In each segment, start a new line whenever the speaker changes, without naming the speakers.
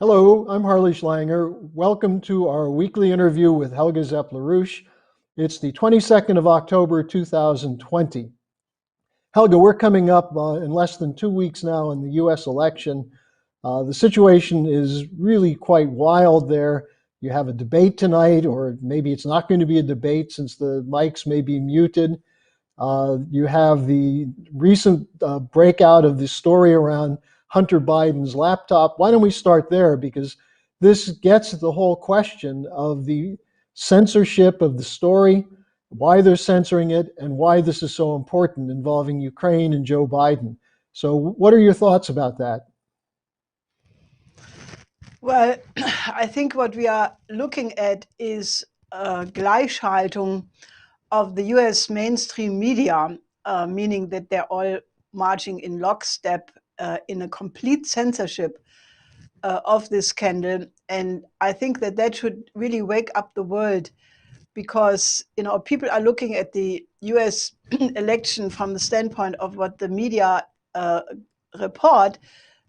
Hello, I'm Harley Schlanger. Welcome to our weekly interview with Helga Zepp-LaRouche. It's the 22nd of October, 2020. Helga, we're coming up in less than 2 weeks now in the US election. The situation is really quite wild there. You have a debate tonight, or maybe it's not going to be a debate since the mics may be muted. You have the recent breakout of the story around Hunter Biden's laptop. Why don't we start there? Because this gets at the whole question of the censorship of the story, why they're censoring it, and why this is so important involving Ukraine and Joe Biden. So what are your thoughts about that?
Well, I think what we are looking at is Gleichschaltung of the US mainstream media, meaning that they're all marching in lockstep in a complete censorship of this scandal. And I think that that should really wake up the world because, people are looking at the US election from the standpoint of what the media report.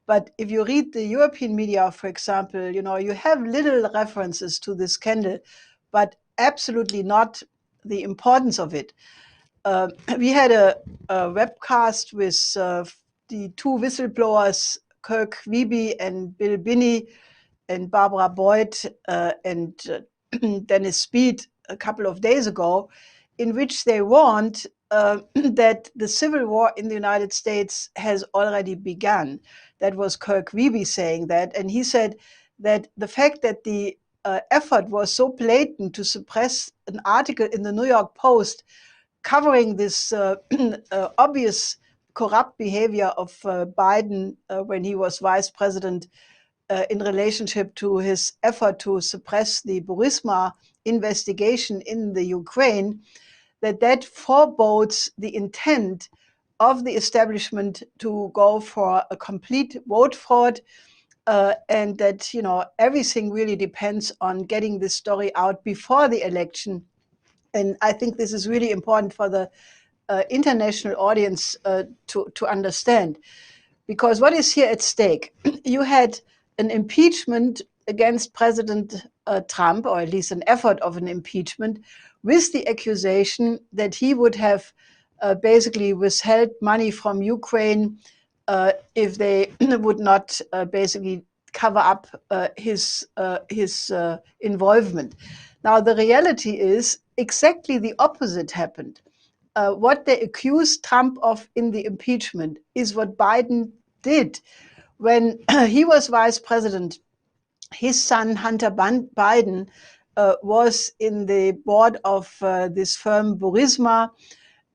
But if you read the European media, for example, you have little references to this scandal, but absolutely not the importance of it. We had a webcast with the two whistleblowers, Kirk Wiebe and Bill Binney, and Barbara Boyd and Dennis Speed a couple of days ago, in which they warned that the civil war in the United States has already begun. That was Kirk Wiebe saying that. And he said that the fact that the effort was so blatant to suppress an article in the New York Post covering this obvious corrupt behavior of Biden when he was vice president in relationship to his effort to suppress the Burisma investigation in the Ukraine, that forebodes the intent of the establishment to go for a complete vote fraud, and that everything really depends on getting this story out before the election. And I think this is really important for the international audience to understand, because what is here at stake? You had an impeachment against President Trump, or at least an effort of an impeachment, with the accusation that he would have basically withheld money from Ukraine if they would not basically cover up his involvement. Now, the reality is exactly the opposite happened. What they accused Trump of in the impeachment is what Biden did. When he was vice president, his son, Hunter Biden, was in the board of this firm Burisma.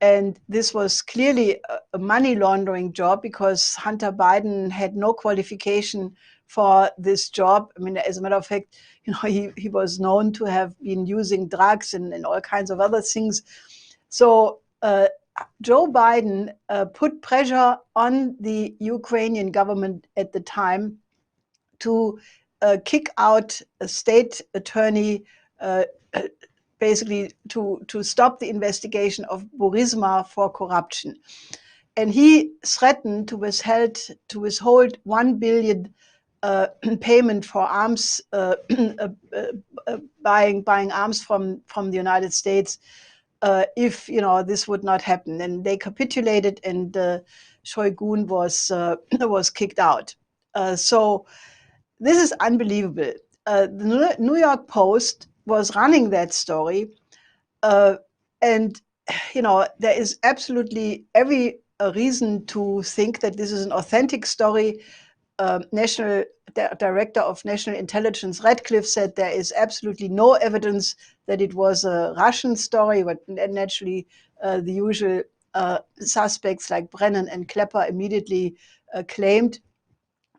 And this was clearly a money laundering job because Hunter Biden had no qualification for this job. I mean, as a matter of fact, he was known to have been using drugs and all kinds of other things. So Joe Biden put pressure on the Ukrainian government at the time to kick out a state attorney, basically to stop the investigation of Burisma for corruption. And he threatened to withhold 1 billion payment for arms, buying arms from the United States, if this would not happen. And they capitulated, and Shoigu was kicked out. So this is unbelievable. The New York Post was running that story, and there is absolutely every reason to think that this is an authentic story. National Director of National Intelligence Ratcliffe said there is absolutely no evidence that it was a Russian story, but naturally the usual suspects like Brennan and Klepper immediately claimed.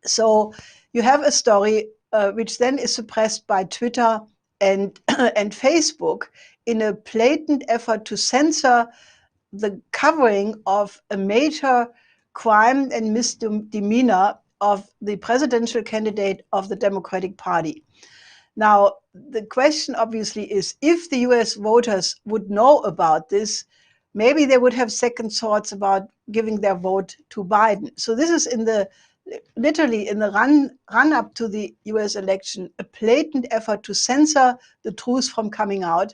So you have a story which then is suppressed by Twitter and and Facebook in a blatant effort to censor the covering of a major crime and misdemeanor of the presidential candidate of the Democratic Party. Now, the question obviously is, if the US voters would know about this, maybe they would have second thoughts about giving their vote to Biden. So this is in the literally in the run up to the US election, a blatant effort to censor the truth from coming out.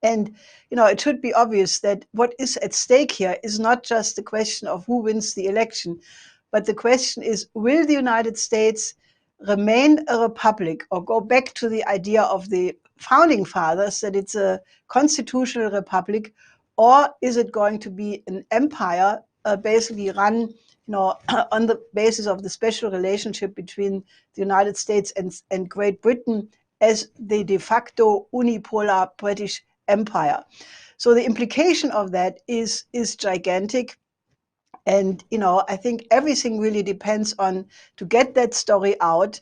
And it should be obvious that what is at stake here is not just the question of who wins the election, but the question is, will the United States remain a republic or go back to the idea of the founding fathers that it's a constitutional republic, or is it going to be an empire basically run on the basis of the special relationship between the United States and Great Britain as the de facto unipolar British empire? So the implication of that is gigantic. And I think everything really depends on to get that story out.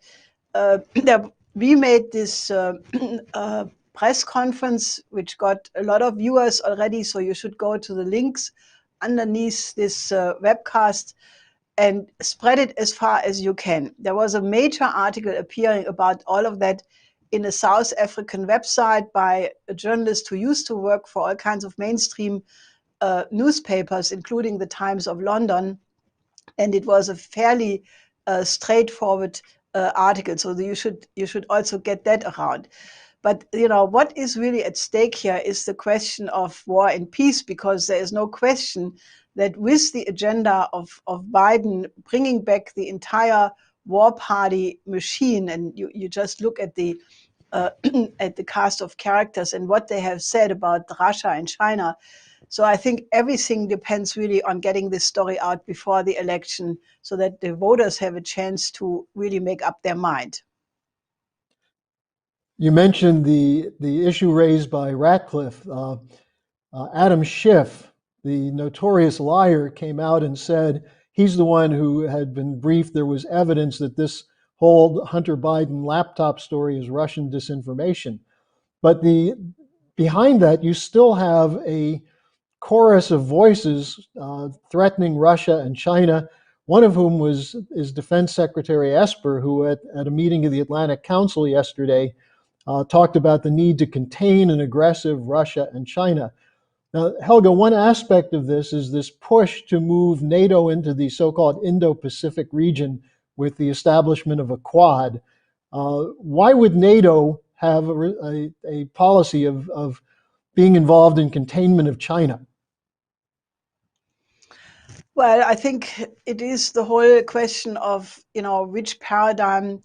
We made this press conference, which got a lot of viewers already. So you should go to the links underneath this webcast and spread it as far as you can. There was a major article appearing about all of that in a South African website by a journalist who used to work for all kinds of mainstream newspapers, including the Times of London. And it was a fairly straightforward article. So you should also get that around. But what is really at stake here is the question of war and peace, because there is no question that with the agenda of Biden bringing back the entire war party machine, and you just look at the at the cast of characters and what they have said about Russia and China. So I think everything depends really on getting this story out before the election so that the voters have a chance to really make up their mind.
You mentioned the issue raised by Ratcliffe. Adam Schiff, the notorious liar, came out and said he's the one who had been briefed. There was evidence that this whole Hunter Biden laptop story is Russian disinformation. But behind that, you still have a chorus of voices threatening Russia and China, one of whom is Defense Secretary Esper, who at a meeting of the Atlantic Council yesterday talked about the need to contain an aggressive Russia and China. Now, Helga, one aspect of this is this push to move NATO into the so-called Indo-Pacific region with the establishment of a Quad. Why would NATO have a policy of being involved in containment of China?
Well, I think it is the whole question of, which paradigm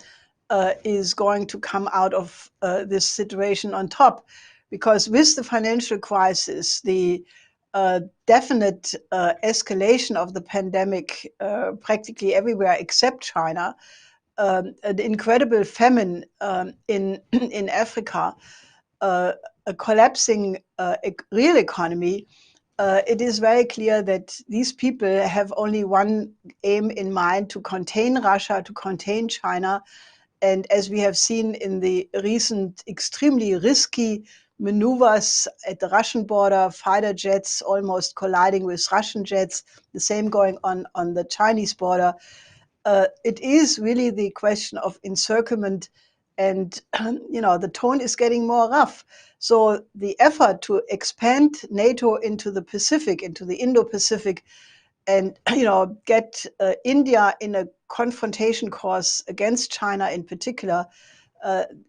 is going to come out of this situation on top. Because with the financial crisis, the definite escalation of the pandemic practically everywhere except China, an incredible famine in Africa, a collapsing real economy, it is very clear that these people have only one aim in mind: to contain Russia, to contain China. And as we have seen in the recent extremely risky maneuvers at the Russian border, fighter jets almost colliding with Russian jets, the same going on the Chinese border, it is really the question of encirclement. And the tone is getting more rough. So the effort to expand NATO into the Pacific, into the Indo-Pacific, and get India in a confrontation course against China in particular,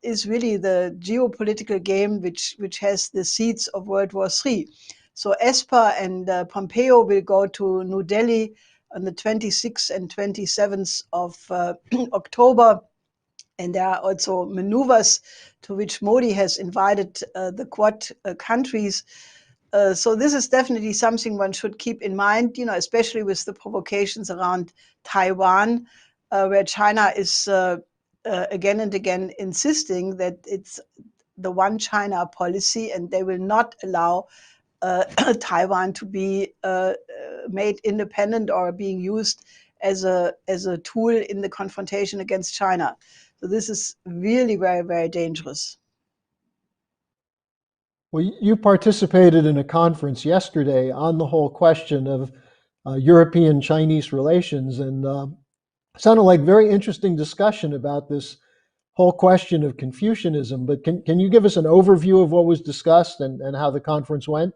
is really the geopolitical game which has the seeds of World War III. So Esper and Pompeo will go to New Delhi on the 26th and 27th of October. And there are also maneuvers to which Modi has invited the Quad countries. So this is definitely something one should keep in mind, especially with the provocations around Taiwan, where China is again and again insisting that it's the one China policy, and they will not allow Taiwan to be made independent or being used as a tool in the confrontation against China. So this is really very, very dangerous.
Well, you participated in a conference yesterday on the whole question of European-Chinese relations, and sounded like very interesting discussion about this whole question of Confucianism. But can you give us an overview of what was discussed and how the conference went?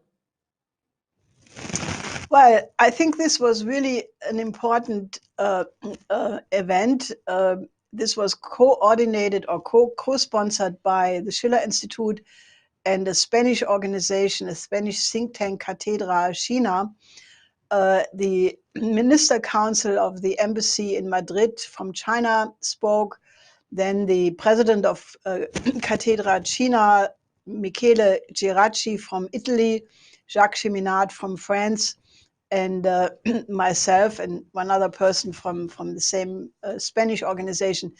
Well, I think this was really an important event. This was coordinated or co-sponsored by the Schiller Institute and a Spanish organization, a Spanish think tank, Cátedra China. The Minister Council of the Embassy in Madrid from China spoke. Then the president of Cátedra China, Michele Geraci from Italy, Jacques Cheminade from France, and myself and one other person from the same Spanish organization.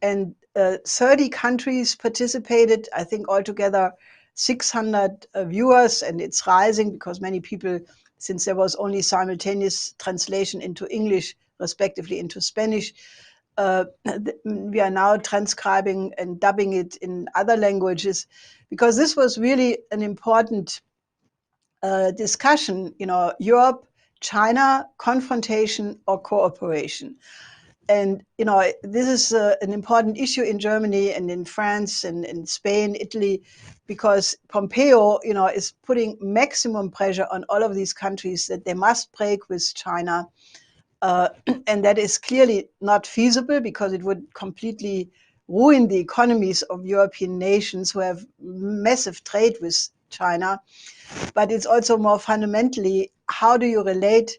And 30 countries participated, I think altogether 600 viewers, and it's rising because many people, since there was only simultaneous translation into English, respectively into Spanish, we are now transcribing and dubbing it in other languages, because this was really an important discussion, Europe, China, confrontation or cooperation. And, this is an important issue in Germany and in France and in Spain, Italy, because Pompeo, is putting maximum pressure on all of these countries that they must break with China. And that is clearly not feasible because it would completely ruin the economies of European nations who have massive trade with China. But it's also more fundamentally, how do you relate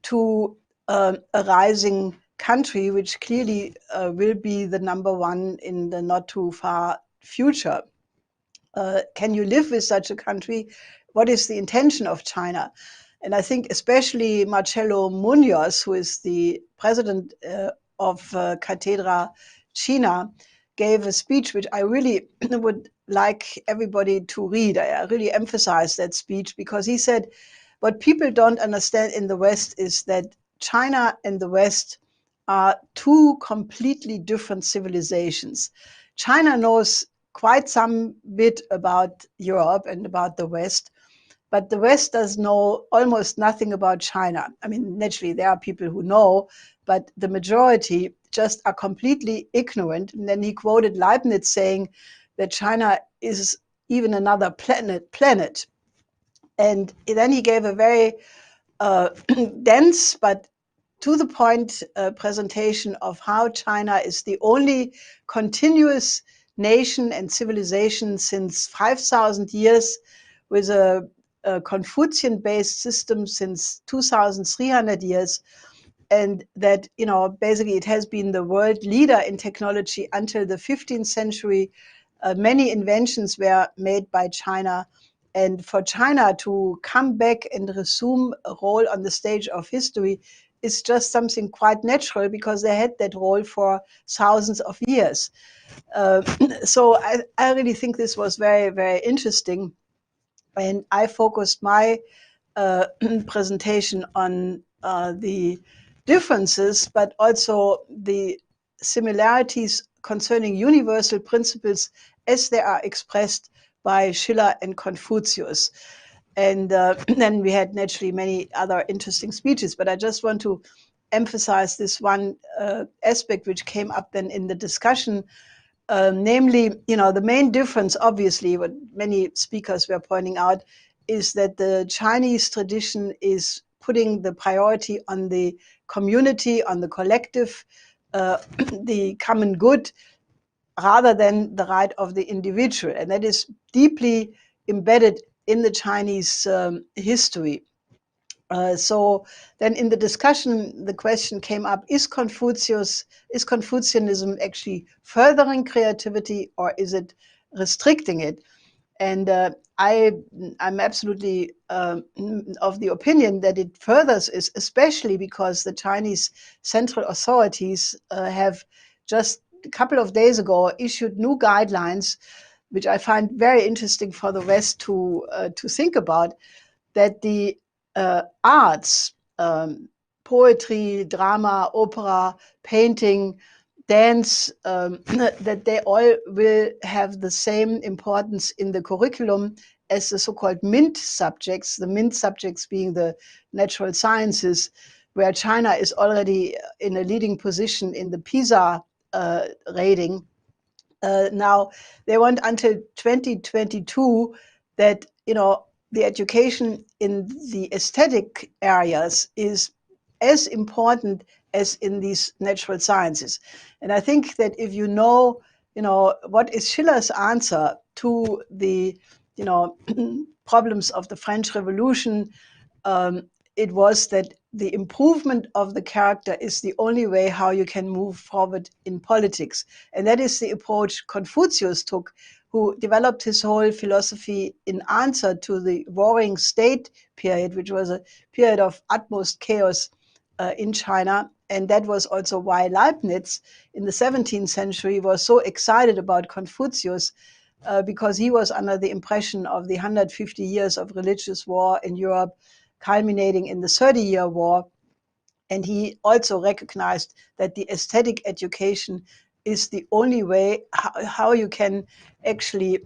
to a rising country, which clearly will be the number one in the not too far future? Can you live with such a country? What is the intention of China? And I think especially Marcelo Munoz, who is the president of Cátedra China, gave a speech which I really would like everybody to read. I really emphasize that speech because he said, what people don't understand in the West is that China and the West are two completely different civilizations. China knows quite some bit about Europe and about the West, but the West does know almost nothing about China. I mean, naturally, there are people who know, but the majority just are completely ignorant. And then he quoted Leibniz saying that China is even another planet. And then he gave a very dense but to the point presentation of how China is the only continuous nation and civilization since 5,000 years with a Confucian-based system since 2,300 years. And that, basically it has been the world leader in technology until the 15th century. Many inventions were made by China. And for China to come back and resume a role on the stage of history is just something quite natural because they had that role for thousands of years. So I really think this was very, very interesting. And I focused my presentation on the differences, but also the similarities concerning universal principles as they are expressed by Schiller and Confucius. And then we had naturally many other interesting speeches, but I just want to emphasize this one aspect which came up then in the discussion, namely, the main difference, obviously, what many speakers were pointing out, is that the Chinese tradition is putting the priority on the community, on the collective, the common good, rather than the right of the individual. And that is deeply embedded in the Chinese history. So then in the discussion, the question came up, is Confucianism actually furthering creativity or is it restricting it? And I'm absolutely of the opinion that it furthers is, especially because the Chinese central authorities have just a couple of days ago issued new guidelines, which I find very interesting for the West to think about, that the arts, poetry, drama, opera, painting, dance, that they all will have the same importance in the curriculum as the so-called MINT subjects, the MINT subjects being the natural sciences, where China is already in a leading position in the PISA rating. Now, they want until 2022 that, the education in the aesthetic areas is as important as in these natural sciences. And I think that if you know, what is Schiller's answer to the, problems of the French Revolution, it was that the improvement of the character is the only way how you can move forward in politics. And that is the approach Confucius took, who developed his whole philosophy in answer to the warring state period, which was a period of utmost chaos in China. And that was also why Leibniz in the 17th century was so excited about Confucius, because he was under the impression of the 150 years of religious war in Europe, culminating in the 30-year war. And he also recognized that the aesthetic education is the only way how you can actually,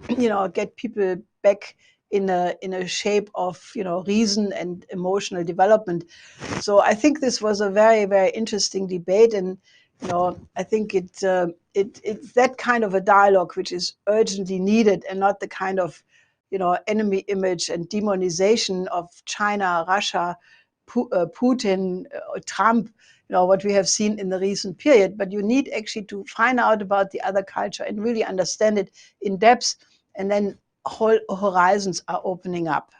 get people back in a shape of, reason and emotional development. So I think this was a very, very interesting debate, and I think it's that kind of a dialogue which is urgently needed, and not the kind of enemy image and demonization of China, Russia, Putin, Trump, what we have seen in the recent period. But you need actually to find out about the other culture and really understand it in depth, and then whole horizons are opening up.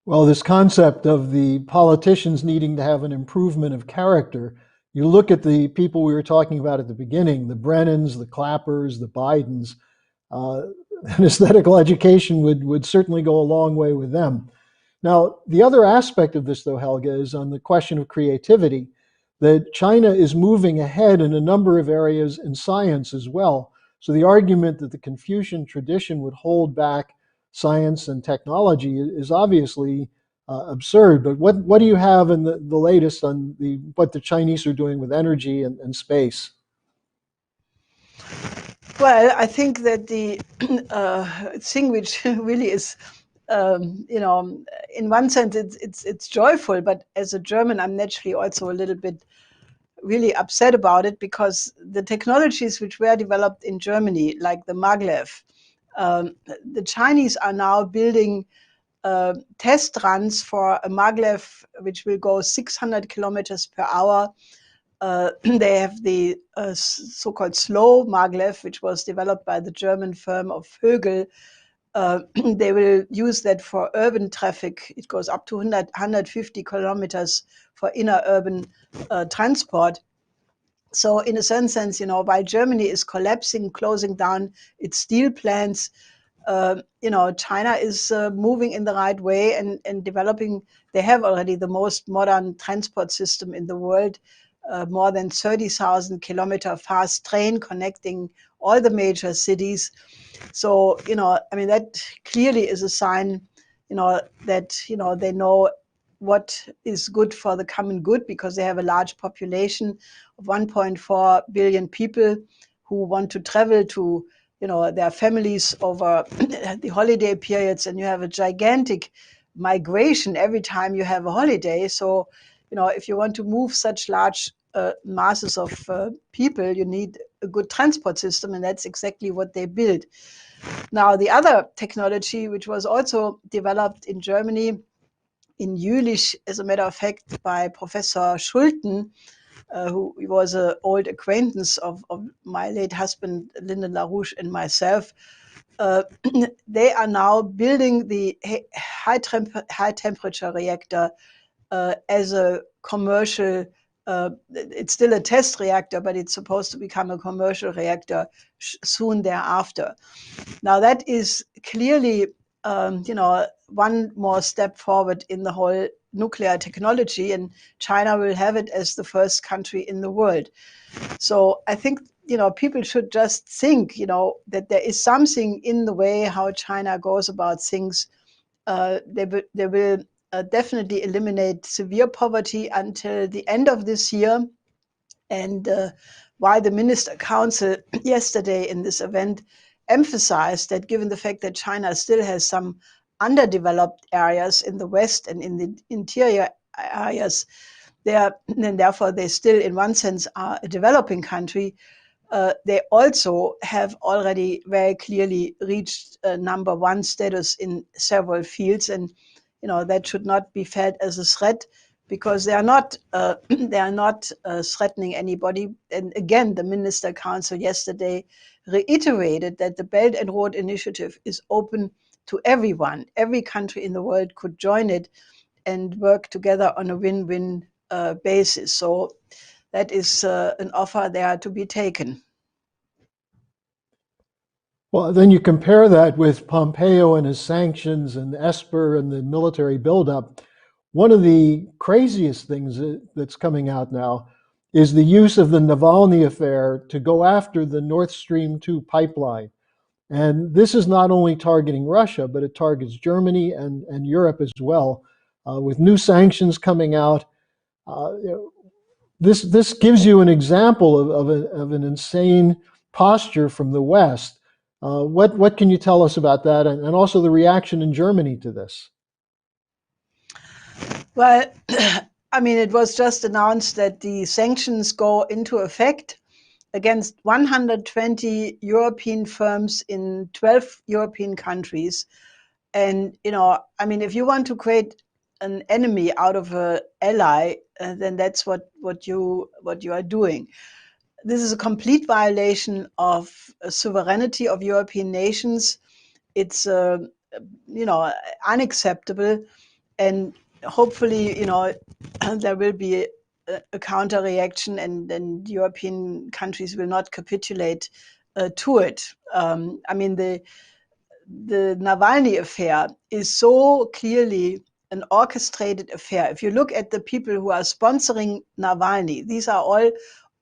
Well, this concept of the politicians needing to have an improvement of character, you look at the people we were talking about at the beginning, the Brennans, the Clappers, the Bidens, an aesthetical education would certainly go a long way with them. Now, the other aspect of this, though, Helga, is on the question of creativity, that China is moving ahead in a number of areas in science as well. So the argument that the Confucian tradition would hold back science and technology is obviously absurd. But what do you have in the latest on what the Chinese are doing with energy and space?
Well, I think that the thing which really is, in one sense, it's joyful, but as a German, I'm naturally also a little bit really upset about it, because the technologies which were developed in Germany, like the maglev, the Chinese are now building test runs for a maglev which will go 600 kilometers per hour. They have the so-called slow maglev, which was developed by the German firm of Vögel. They will use that for urban traffic. It goes up to 150 kilometers for inner urban transport. So in a certain sense, while Germany is collapsing, closing down its steel plants, China is moving in the right way and developing. They have already the most modern transport system in the world, more than 30,000 kilometer fast train connecting all the major cities. So, that clearly is a sign, that, they know what is good for the common good, because they have a large population of 1.4 billion people who want to travel to, their families over the holiday periods, and you have a gigantic migration every time you have a holiday. So, if you want to move such large masses of people, you need a good transport system, and that's exactly what they build. Now, the other technology, which was also developed in Germany, in Jülich, as a matter of fact, by Professor Schulten, who was an old acquaintance of my late husband, Lyndon LaRouche, and myself. They are now building the high temperature reactor as a commercial. It's still a test reactor, but it's supposed to become a commercial reactor soon thereafter. Now, that is clearly, one more step forward in the whole nuclear technology, and China will have it as the first country in the world. So I think, people should just think, that there is something in the way how China goes about things. They will definitely eliminate severe poverty until the end of this year. And why the Minister Council yesterday in this event emphasized that, given the fact that China still has some underdeveloped areas in the West and in the interior areas, and therefore they still, in one sense, are a developing country. they also have already very clearly reached number one status in several fields, and that should not be felt as a threat, because they are not threatening anybody. And again, the Minister Council yesterday reiterated that the Belt and Road Initiative is open to everyone. Every country in the world could join it and work together on a win-win basis. So that is an offer there to be taken.
Well, then you compare that with Pompeo and his sanctions and Esper and the military buildup. One of the craziest things that's coming out now is the use of the Navalny Affair to go after the Nord Stream 2 pipeline. And this is not only targeting Russia, but it targets Germany and Europe as well, with new sanctions coming out. This gives you an example of an insane posture from the West. What can you tell us about that, and also the reaction in Germany to this?
Well, I mean, it was just announced that the sanctions go into effect against 120 European firms in 12 European countries. And, I mean, if you want to create an enemy out of an ally, then that's what you are doing. This is a complete violation of sovereignty of European nations. It's unacceptable, and hopefully there will be a counter reaction, and then European countries will not capitulate to it. I mean, the Navalny affair is so clearly an orchestrated affair. If you look at the people who are sponsoring Navalny, these are all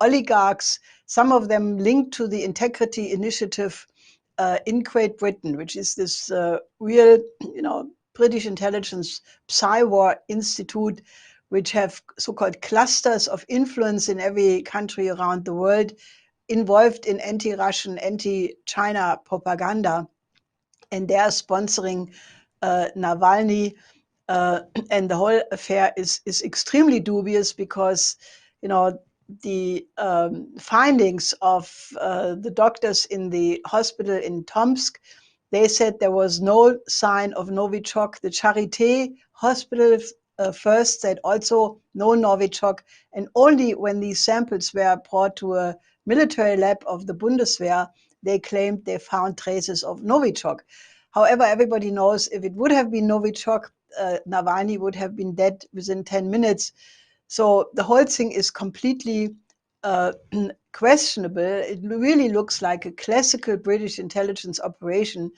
oligarchs, some of them linked to the Integrity Initiative in Great Britain, which is this real, British intelligence psy-war institute, which have so-called clusters of influence in every country around the world, involved in anti-Russian, anti-China propaganda. And they are sponsoring Navalny. And the whole affair is extremely dubious, because, the findings of the doctors in the hospital in Tomsk, they said there was no sign of Novichok. The Charité hospital first said also no Novichok. And only when these samples were brought to a military lab of the Bundeswehr, they claimed they found traces of Novichok. However, everybody knows if it would have been Novichok, Navalny would have been dead within 10 minutes. So the whole thing is completely questionable. It really looks like a classical British intelligence operation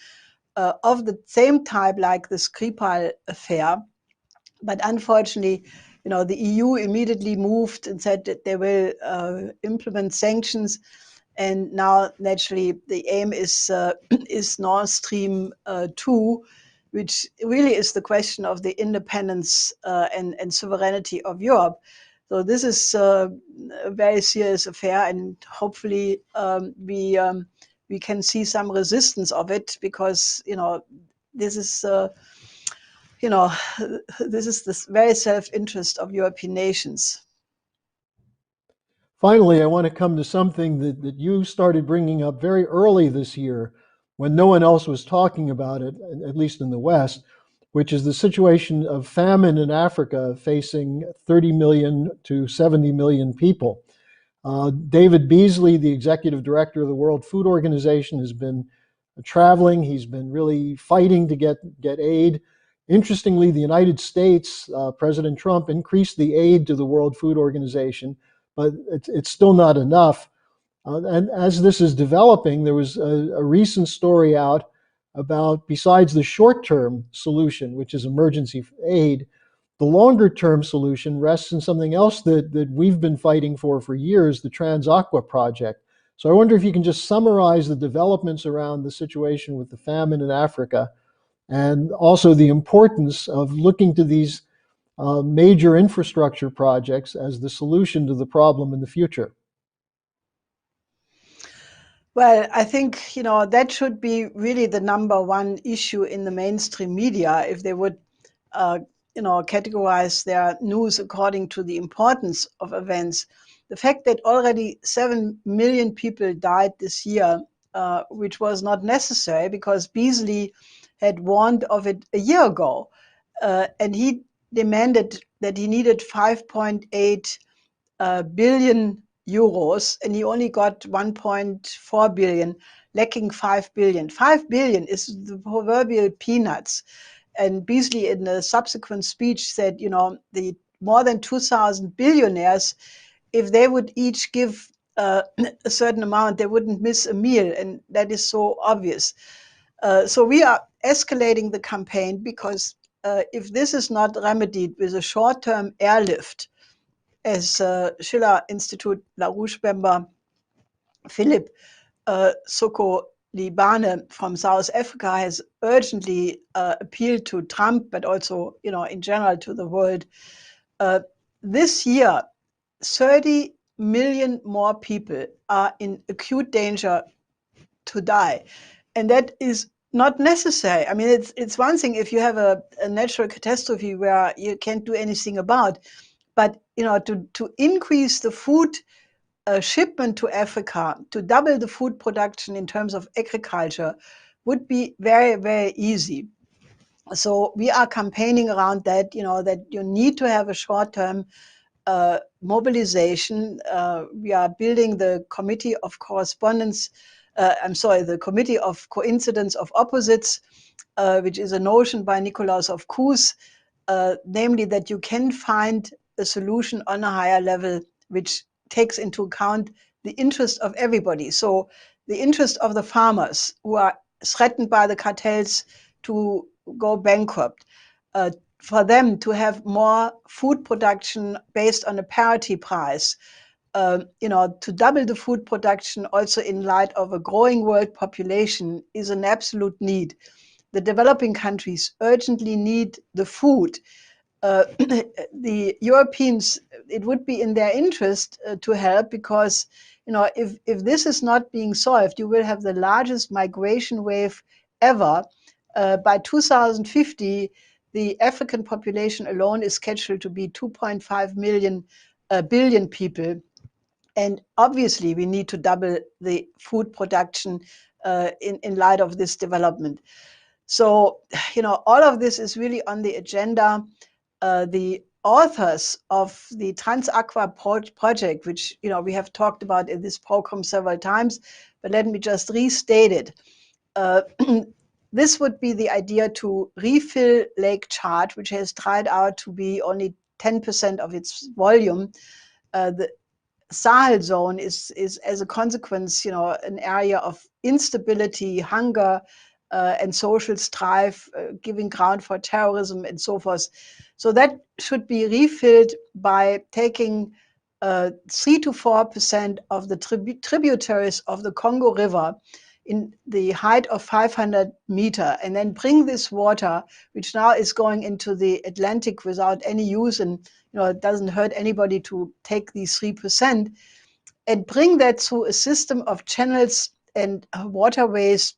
of the same type like the Skripal affair. But unfortunately, the EU immediately moved and said that they will implement sanctions. And now, naturally, the aim is Nord Stream 2, which really is the question of the independence and sovereignty of Europe. So this is a very serious affair, and hopefully we can see some resistance of it, because this is this is the very self-interest of European nations.
Finally, I want to come to something that you started bringing up very early this year, when no one else was talking about it, at least in the West, which is the situation of famine in Africa facing 30 million to 70 million people. David Beasley, the executive director of the World Food Organization, has been traveling. He's been really fighting to get aid. Interestingly, the United States, President Trump increased the aid to the World Food Organization, but it's still not enough. And as this is developing, there was a recent story out about, besides the short-term solution, which is emergency aid, the longer-term solution rests in something else that we've been fighting for years, the TransAqua project. So I wonder if you can just summarize the developments around the situation with the famine in Africa, and also the importance of looking to these major infrastructure projects as the solution to the problem in the future.
Well, I think, that should be really the number one issue in the mainstream media, if they would, categorize their news according to the importance of events. the fact that already 7 million people died this year, which was not necessary because Beasley had warned of it a year ago. And he demanded that he needed 5.8 billion euros, and he only got 1.4 billion, lacking 5 billion. 5 billion is the proverbial peanuts. And Beasley, in a subsequent speech, said, the more than 2,000 billionaires, if they would each give a certain amount, they wouldn't miss a meal. And that is so obvious. So we are escalating the campaign because if this is not remedied with a short-term airlift, as Schiller Institute LaRouche member Philip Soko-Libane from South Africa has urgently appealed to Trump, but also, in general to the world. This year, 30 million more people are in acute danger to die. And that is not necessary. I mean, it's one thing if you have a natural catastrophe where you can't do anything about, but to increase the food shipment to Africa, to double the food production in terms of agriculture, would be very, very easy. So we are campaigning around that, that you need to have a short-term mobilization. We are building the Committee of Correspondence, the Committee of Coincidence of Opposites, which is a notion by Nicolaus of Coos, namely that you can find a solution on a higher level which takes into account the interest of everybody. So the interest of the farmers who are threatened by the cartels to go bankrupt, for them to have more food production based on a parity price, to double the food production also in light of a growing world population is an absolute need. The developing countries urgently need the food. The Europeans, it would be in their interest to help because, if this is not being solved, you will have the largest migration wave ever. By 2050, the African population alone is scheduled to be 2.5 billion people. And obviously, we need to double the food production in light of this development. So, all of this is really on the agenda. The authors of the Trans-Aqua project, which we have talked about in this program several times, but let me just restate it. This would be the idea to refill Lake Chad, which has dried out to be only 10% of its volume. The Sahel zone is as a consequence, an area of instability, hunger, and social strife, giving ground for terrorism and so forth. So that should be refilled by taking 3 to 4% of the tributaries of the Congo River in the height of 500 meters, and then bring this water, which now is going into the Atlantic without any use, and it doesn't hurt anybody to take these 3%, and bring that through a system of channels and waterways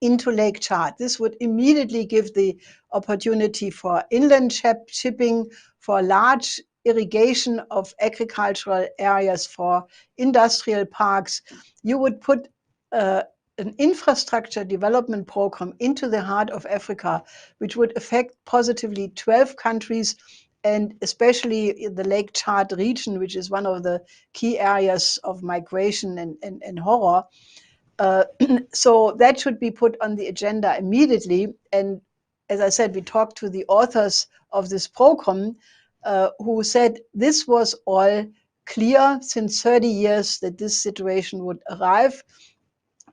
into Lake Chad. This would immediately give the opportunity for inland shipping, for large irrigation of agricultural areas, for industrial parks. You would put an infrastructure development program into the heart of Africa, which would affect positively 12 countries, and especially the Lake Chad region, which is one of the key areas of migration and horror. So that should be put on the agenda immediately. And as I said, we talked to the authors of this program who said this was all clear since 30 years that this situation would arrive.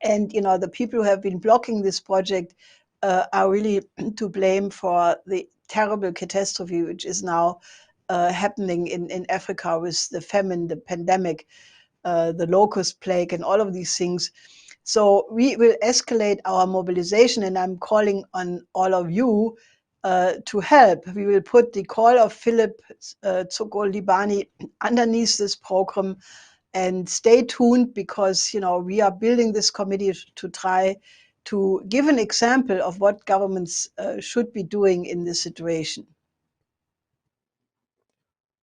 And the people who have been blocking this project are really to blame for the terrible catastrophe which is now happening in Africa with the famine, the pandemic, the locust plague, and all of these things. So we will escalate our mobilization, and I'm calling on all of you to help. We will put the call of Philip Soko-Libane underneath this program. And stay tuned because, we are building this committee to try to give an example of what governments should be doing in this situation.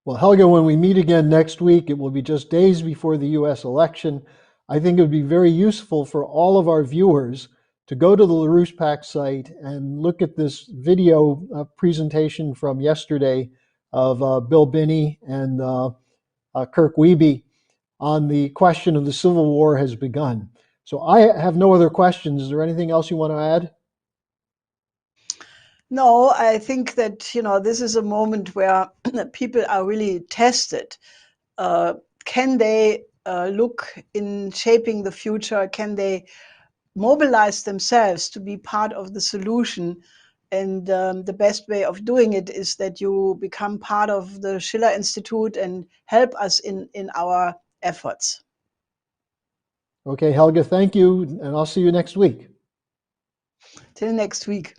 Well, Helga, when we meet again next week, it will be just days before the US election. I think it would be very useful for all of our viewers to go to the LaRouche PAC site and look at this video presentation from yesterday of Bill Binney and Kirk Wiebe on the question of the Civil War has begun. So I have no other questions. Is there anything else you want to add?
No, I think that this is a moment where people are really tested. Can they look in shaping the future? Can they mobilize themselves to be part of the solution? And the best way of doing it is that you become part of the Schiller Institute and help us in our efforts.
Okay, Helga, thank you, and I'll see you next week.
Till next week.